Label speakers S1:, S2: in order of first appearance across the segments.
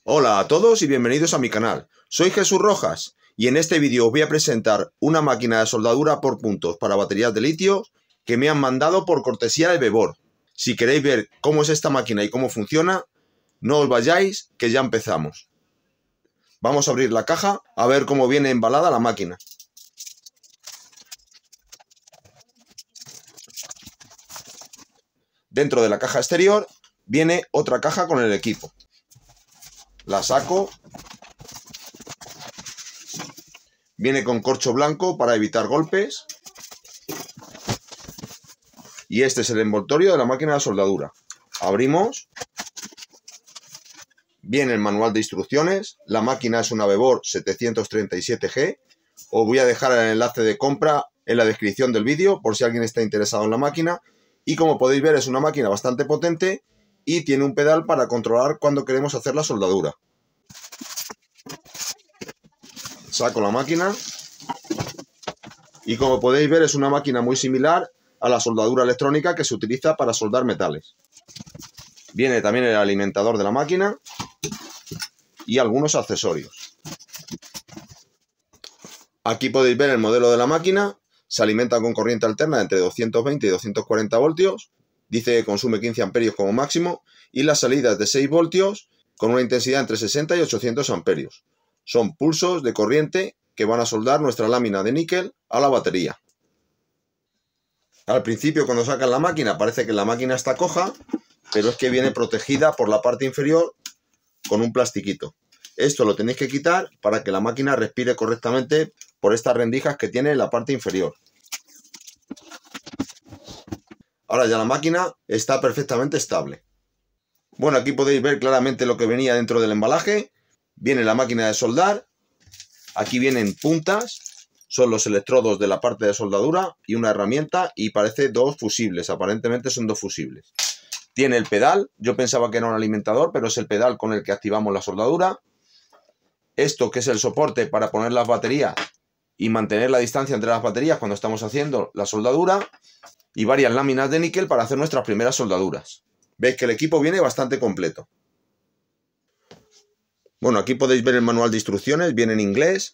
S1: Hola a todos y bienvenidos a mi canal. Soy Jesús Rojas y en este vídeo os voy a presentar una máquina de soldadura por puntos para baterías de litio que me han mandado por cortesía de Bebor. Si queréis ver cómo es esta máquina y cómo funciona, no os vayáis que ya empezamos. Vamos a abrir la caja a ver cómo viene embalada la máquina. Dentro de la caja exterior viene otra caja con el equipo. La saco. Viene con corcho blanco para evitar golpes. Y este es el envoltorio de la máquina de soldadura. Abrimos. Viene el manual de instrucciones. La máquina es una Bebor 737G. Os voy a dejar el enlace de compra en la descripción del vídeo por si alguien está interesado en la máquina. Y como podéis ver, es una máquina bastante potente y tiene un pedal para controlar cuando queremos hacer la soldadura. Saco la máquina y como podéis ver es una máquina muy similar a la soldadura electrónica que se utiliza para soldar metales. Viene también el alimentador de la máquina y algunos accesorios. Aquí podéis ver el modelo de la máquina. Se alimenta con corriente alterna entre 220 y 240 voltios. Dice que consume 15 amperios como máximo. Y las salidas de 6 voltios con una intensidad entre 60 y 800 amperios. Son pulsos de corriente que van a soldar nuestra lámina de níquel a la batería. Al principio, cuando sacan la máquina, parece que la máquina está coja, pero es que viene protegida por la parte inferior con un plastiquito. Esto lo tenéis que quitar para que la máquina respire correctamente por estas rendijas que tiene en la parte inferior. Ahora ya la máquina está perfectamente estable. Bueno, aquí podéis ver claramente lo que venía dentro del embalaje. Viene la máquina de soldar. Aquí vienen puntas. Son los electrodos de la parte de soldadura y una herramienta y parece dos fusibles. Aparentemente son dos fusibles. Tiene el pedal. Yo pensaba que era un alimentador, pero es el pedal con el que activamos la soldadura. Esto que es el soporte para poner las baterías y mantener la distancia entre las baterías cuando estamos haciendo la soldadura. Y varias láminas de níquel para hacer nuestras primeras soldaduras. Veis que el equipo viene bastante completo. Bueno, aquí podéis ver el manual de instrucciones, viene en inglés.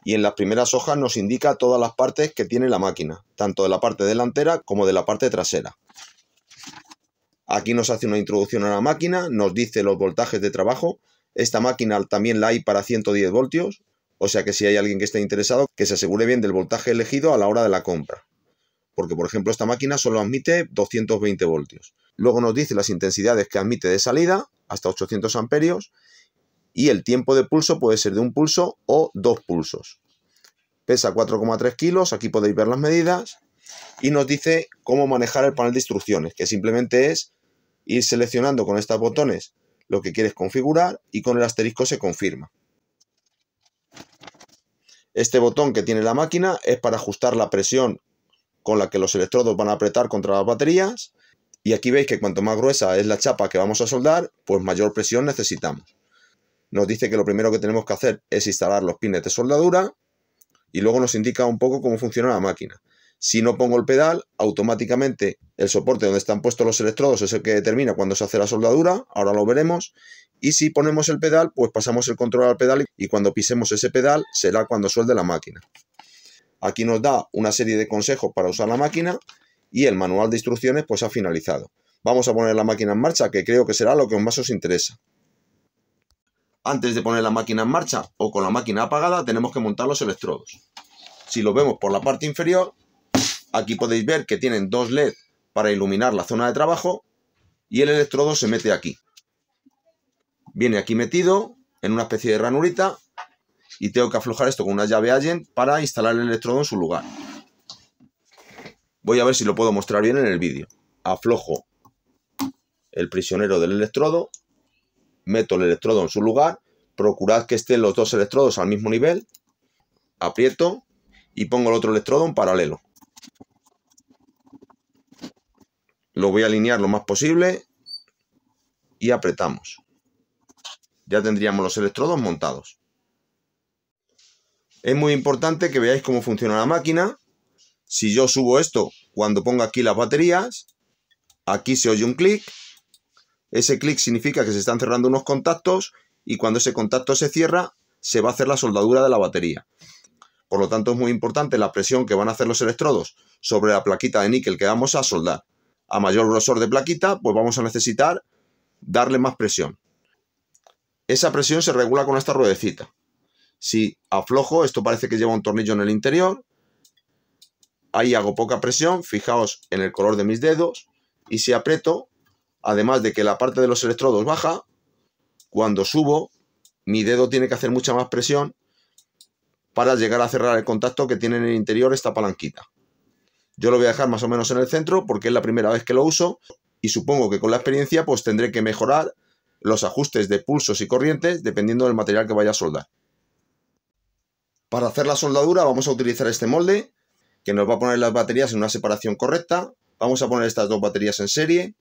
S1: Y en las primeras hojas nos indica todas las partes que tiene la máquina, tanto de la parte delantera como de la parte trasera. Aquí nos hace una introducción a la máquina, nos dice los voltajes de trabajo. Esta máquina también la hay para 110 voltios, o sea que si hay alguien que esté interesado, que se asegure bien del voltaje elegido a la hora de la compra. Porque, por ejemplo, esta máquina solo admite 220 voltios. Luego nos dice las intensidades que admite de salida, hasta 800 amperios, y el tiempo de pulso puede ser de un pulso o dos pulsos. Pesa 4,3 kilos, aquí podéis ver las medidas, y nos dice cómo manejar el panel de instrucciones, que simplemente es ir seleccionando con estos botones lo que quieres configurar y con el asterisco se confirma. Este botón que tiene la máquina es para ajustar la presión con la que los electrodos van a apretar contra las baterías. Y aquí veis que cuanto más gruesa es la chapa que vamos a soldar, pues mayor presión necesitamos. Nos dice que lo primero que tenemos que hacer es instalar los pines de soldadura y luego nos indica un poco cómo funciona la máquina. Si no pongo el pedal, automáticamente el soporte donde están puestos los electrodos es el que determina cuándo se hace la soldadura, ahora lo veremos. Y si ponemos el pedal, pues pasamos el control al pedal y cuando pisemos ese pedal será cuando suelde la máquina. Aquí nos da una serie de consejos para usar la máquina y el manual de instrucciones pues ha finalizado. Vamos a poner la máquina en marcha, que creo que será lo que más os interesa. Antes de poner la máquina en marcha o con la máquina apagada tenemos que montar los electrodos. Si lo vemos por la parte inferior, aquí podéis ver que tienen dos LED para iluminar la zona de trabajo y el electrodo se mete aquí. Viene aquí metido en una especie de ranurita. Y tengo que aflojar esto con una llave Allen para instalar el electrodo en su lugar. Voy a ver si lo puedo mostrar bien en el vídeo. Aflojo el prisionero del electrodo, meto el electrodo en su lugar, procurad que estén los dos electrodos al mismo nivel, aprieto y pongo el otro electrodo en paralelo. Lo voy a alinear lo más posible y apretamos. Ya tendríamos los electrodos montados. Es muy importante que veáis cómo funciona la máquina. Si yo subo esto, cuando pongo aquí las baterías, aquí se oye un clic, Ese clic significa que se están cerrando unos contactos y cuando ese contacto se cierra, se va a hacer la soldadura de la batería. Por lo tanto, es muy importante la presión que van a hacer los electrodos sobre la plaquita de níquel que vamos a soldar. A mayor grosor de plaquita, pues vamos a necesitar darle más presión. Esa presión se regula con esta ruedecita. Si aflojo, esto parece que lleva un tornillo en el interior. Ahí hago poca presión, fijaos en el color de mis dedos. Y si aprieto, además de que la parte de los electrodos baja, cuando subo, mi dedo tiene que hacer mucha más presión para llegar a cerrar el contacto que tiene en el interior esta palanquita. Yo lo voy a dejar más o menos en el centro porque es la primera vez que lo uso y supongo que con la experiencia pues tendré que mejorar los ajustes de pulsos y corrientes dependiendo del material que vaya a soldar. Para hacer la soldadura vamos a utilizar este molde que nos va a poner las baterías en una separación correcta. Vamos a poner estas dos baterías en serie.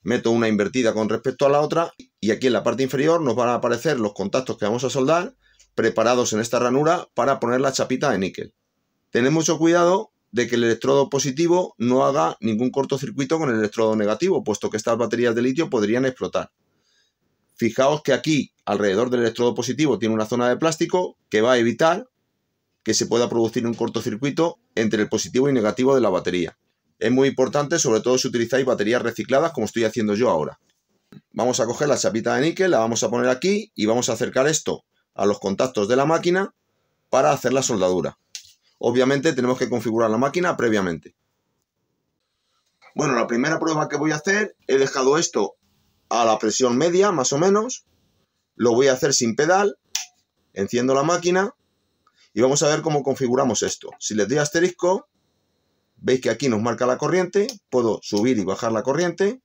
S1: Meto una invertida con respecto a la otra y aquí en la parte inferior nos van a aparecer los contactos que vamos a soldar preparados en esta ranura para poner la chapita de níquel. Tened mucho cuidado de que el electrodo positivo no haga ningún cortocircuito con el electrodo negativo, puesto que estas baterías de litio podrían explotar. Fijaos que aquí, alrededor del electrodo positivo, tiene una zona de plástico que va a evitar que se pueda producir un cortocircuito entre el positivo y negativo de la batería. Es muy importante, sobre todo si utilizáis baterías recicladas, como estoy haciendo yo ahora. Vamos a coger la chapita de níquel, la vamos a poner aquí y vamos a acercar esto a los contactos de la máquina para hacer la soldadura. Obviamente tenemos que configurar la máquina previamente. Bueno, la primera prueba que voy a hacer, he dejado esto a la presión media, más o menos. Lo voy a hacer sin pedal. Enciendo la máquina y vamos a ver cómo configuramos esto. Si les doy asterisco, veis que aquí nos marca la corriente. Puedo subir y bajar la corriente.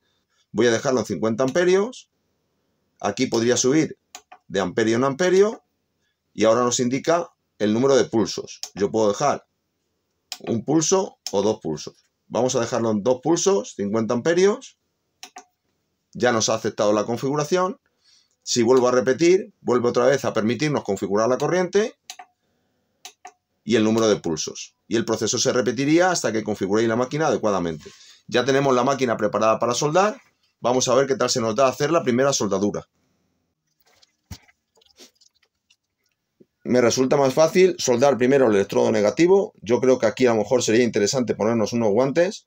S1: Voy a dejarlo en 50 amperios. Aquí podría subir de amperio en amperio. Y ahora nos indica el número de pulsos. Yo puedo dejar un pulso o dos pulsos. Vamos a dejarlo en 2 pulsos, 50 amperios. Ya nos ha aceptado la configuración. Si vuelvo a repetir, vuelve otra vez a permitirnos configurar la corriente y el número de pulsos. Y el proceso se repetiría hasta que configuréis la máquina adecuadamente. Ya tenemos la máquina preparada para soldar. Vamos a ver qué tal se nos da hacer la primera soldadura. Me resulta más fácil soldar primero el electrodo negativo. Yo creo que aquí a lo mejor sería interesante ponernos unos guantes.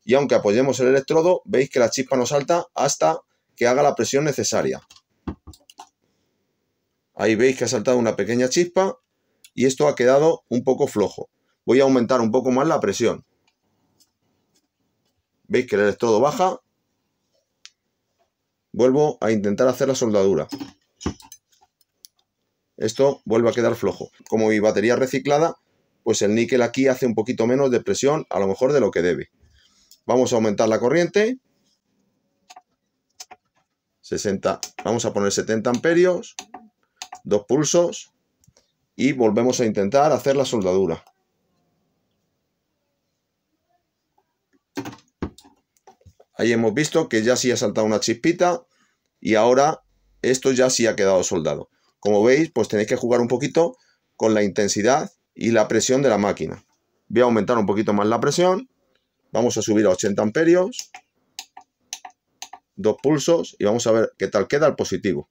S1: Y aunque apoyemos el electrodo, veis que la chispa no salta hasta que haga la presión necesaria. Ahí veis que ha saltado una pequeña chispa y esto ha quedado un poco flojo. Voy a aumentar un poco más la presión. Veis que el electrodo baja. Vuelvo a intentar hacer la soldadura. Esto vuelve a quedar flojo. Como mi batería reciclada, pues el níquel aquí hace un poquito menos de presión, a lo mejor de lo que debe. Vamos a aumentar la corriente. 60, vamos a poner 70 amperios, 2 pulsos y volvemos a intentar hacer la soldadura. Ahí hemos visto que ya sí ha saltado una chispita y ahora esto ya sí ha quedado soldado. Como veis, pues tenéis que jugar un poquito con la intensidad y la presión de la máquina. Voy a aumentar un poquito más la presión. Vamos a subir a 80 amperios. 2 pulsos y vamos a ver qué tal queda el positivo.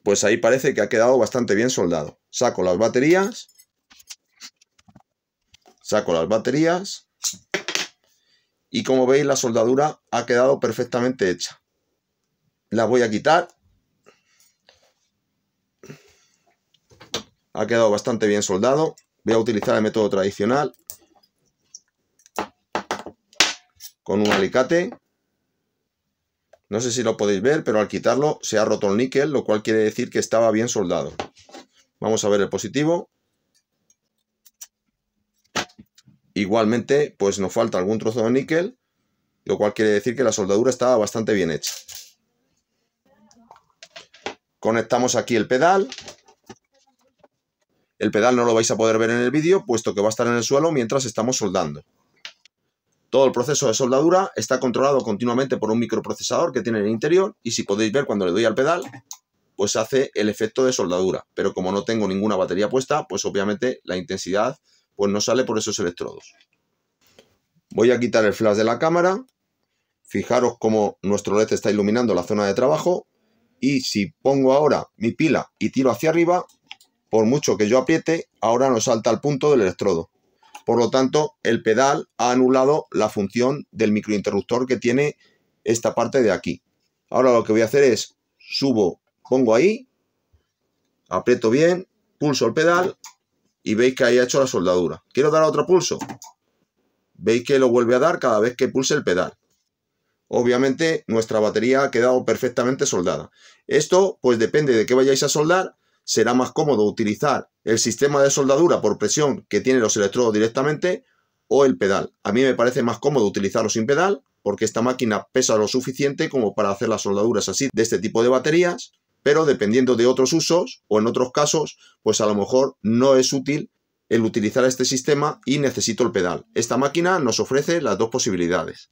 S1: Pues ahí parece que ha quedado bastante bien soldado. Saco las baterías. Y como veis la soldadura ha quedado perfectamente hecha. La voy a quitar. Ha quedado bastante bien soldado. Voy a utilizar el método tradicional con un alicate. No sé si lo podéis ver, pero al quitarlo se ha roto el níquel, lo cual quiere decir que estaba bien soldado. Vamos a ver el positivo. Igualmente, pues nos falta algún trozo de níquel, lo cual quiere decir que la soldadura está bastante bien hecha. Conectamos aquí el pedal. El pedal no lo vais a poder ver en el vídeo, puesto que va a estar en el suelo mientras estamos soldando. Todo el proceso de soldadura está controlado continuamente por un microprocesador que tiene en el interior, y si podéis ver cuando le doy al pedal, pues hace el efecto de soldadura. Pero como no tengo ninguna batería puesta, pues obviamente la intensidad pues no sale por esos electrodos. Voy a quitar el flash de la cámara. Fijaros cómo nuestro LED está iluminando la zona de trabajo. Y si pongo ahora mi pila y tiro hacia arriba, por mucho que yo apriete, ahora no salta al punto del electrodo. Por lo tanto, el pedal ha anulado la función del microinterruptor que tiene esta parte de aquí. Ahora lo que voy a hacer es subo, pongo ahí, aprieto bien, pulso el pedal y veis que ahí ha hecho la soldadura. ¿Quiero dar otro pulso? Veis que lo vuelve a dar cada vez que pulse el pedal. Obviamente nuestra batería ha quedado perfectamente soldada. Esto pues depende de qué vayáis a soldar. Será más cómodo utilizar el sistema de soldadura por presión que tiene los electrodos directamente o el pedal. A mí me parece más cómodo utilizarlo sin pedal porque esta máquina pesa lo suficiente como para hacer las soldaduras así de este tipo de baterías, pero dependiendo de otros usos o en otros casos, pues a lo mejor no es útil el utilizar este sistema y necesito el pedal. Esta máquina nos ofrece las dos posibilidades.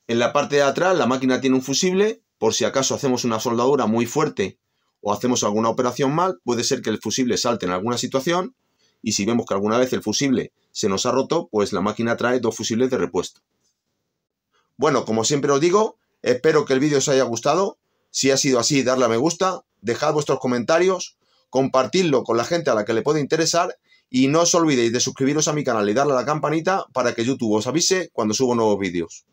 S1: En la parte de atrás la máquina tiene un fusible, por si acaso hacemos una soldadura muy fuerte o hacemos alguna operación mal, puede ser que el fusible salte en alguna situación y si vemos que alguna vez el fusible se nos ha roto, pues la máquina trae dos fusibles de repuesto. Bueno, como siempre os digo, espero que el vídeo os haya gustado. Si ha sido así, darle a me gusta, dejad vuestros comentarios, compartidlo con la gente a la que le puede interesar y no os olvidéis de suscribiros a mi canal y darle a la campanita para que YouTube os avise cuando subo nuevos vídeos.